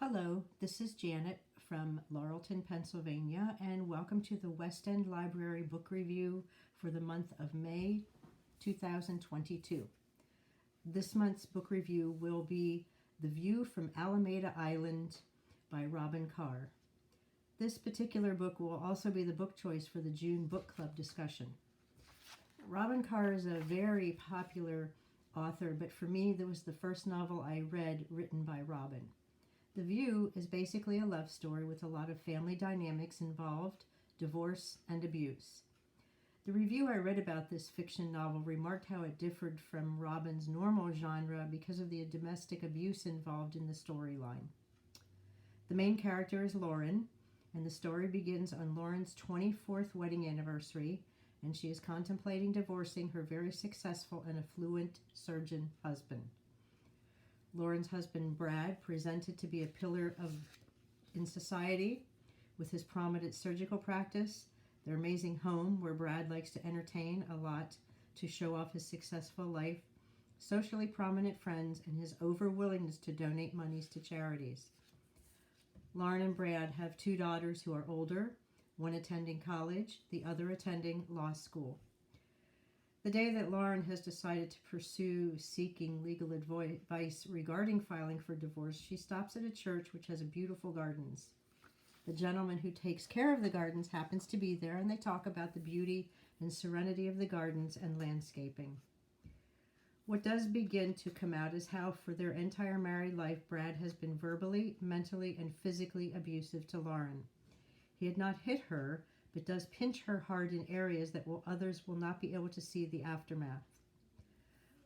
Hello, this is Janet from Laurelton, Pennsylvania, and welcome to the West End Library Book Review for the month of May 2022. This month's book review will be The View from Alameda Island by Robin Carr. This particular book will also be the book choice for the June book club discussion. Robin Carr is a very popular author, but for me, that was the first novel I read written by Robin. The View is basically a love story with a lot of family dynamics involved, divorce, and abuse. The review I read about this fiction novel remarked how it differed from Robin's normal genre because of the domestic abuse involved in the storyline. The main character is Lauren, and the story begins on Lauren's 24th wedding anniversary, and she is contemplating divorcing her very successful and affluent surgeon husband. Lauren's husband, Brad, presented to be a pillar in society with his prominent surgical practice, their amazing home where Brad likes to entertain a lot to show off his successful life, socially prominent friends, and his over-willingness to donate monies to charities. Lauren and Brad have two daughters who are older, one attending college, the other attending law school. The day that Lauren has decided to pursue seeking legal advice regarding filing for divorce, she stops at a church which has beautiful gardens. The gentleman who takes care of the gardens happens to be there, and they talk about the beauty and serenity of the gardens and landscaping. What does begin to come out is how, for their entire married life, Brad has been verbally, mentally, and physically abusive to Lauren. He had not hit her, but does pinch her hard in areas that others will not be able to see the aftermath.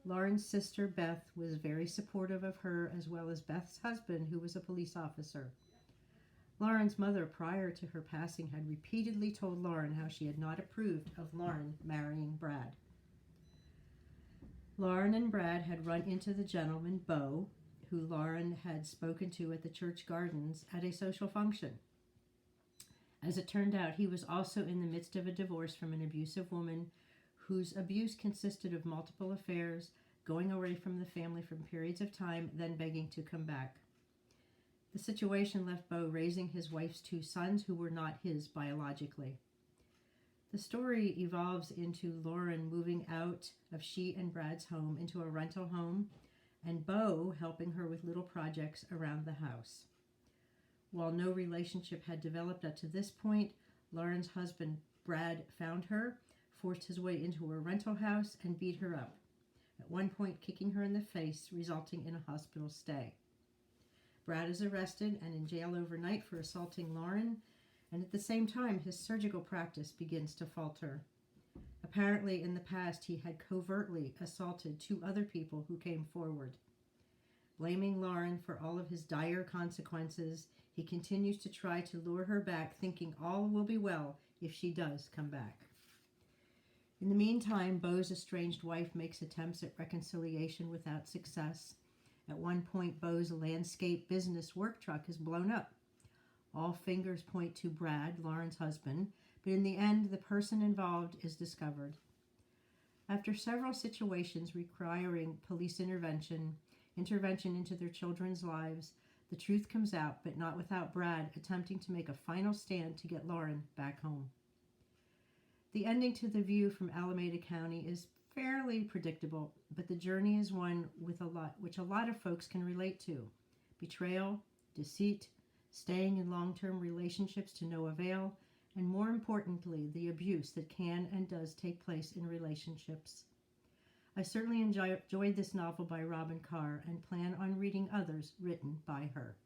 Lauren's sister, Beth, was very supportive of her, as well as Beth's husband, who was a police officer. Lauren's mother, prior to her passing, had repeatedly told Lauren how she had not approved of Lauren marrying Brad. Lauren and Brad had run into the gentleman, Beau, who Lauren had spoken to at the church gardens at a social function. As it turned out, he was also in the midst of a divorce from an abusive woman whose abuse consisted of multiple affairs, going away from the family for periods of time, then begging to come back. The situation left Beau raising his wife's two sons who were not his biologically. The story evolves into Lauren moving out of she and Brad's home into a rental home, and Beau helping her with little projects around the house. While no relationship had developed up to this point, Lauren's husband, Brad, found her, forced his way into her rental house, and beat her up, at one point kicking her in the face, resulting in a hospital stay. Brad is arrested and in jail overnight for assaulting Lauren, and at the same time, his surgical practice begins to falter. Apparently, in the past, he had covertly assaulted two other people who came forward. Blaming Lauren for all of his dire consequences, he continues to try to lure her back, thinking all will be well if she does come back. In the meantime, Beau's estranged wife makes attempts at reconciliation without success. At one point, Beau's landscape business work truck is blown up. All fingers point to Brad, Lauren's husband, but in the end, the person involved is discovered. After several situations requiring police intervention into their children's lives, the truth comes out, but not without Brad attempting to make a final stand to get Lauren back home. The ending to The View from Alameda County is fairly predictable, but the journey is one which a lot of folks can relate to. Betrayal, deceit, staying in long-term relationships to no avail, and more importantly, the abuse that can and does take place in relationships. I certainly enjoyed this novel by Robin Carr and plan on reading others written by her.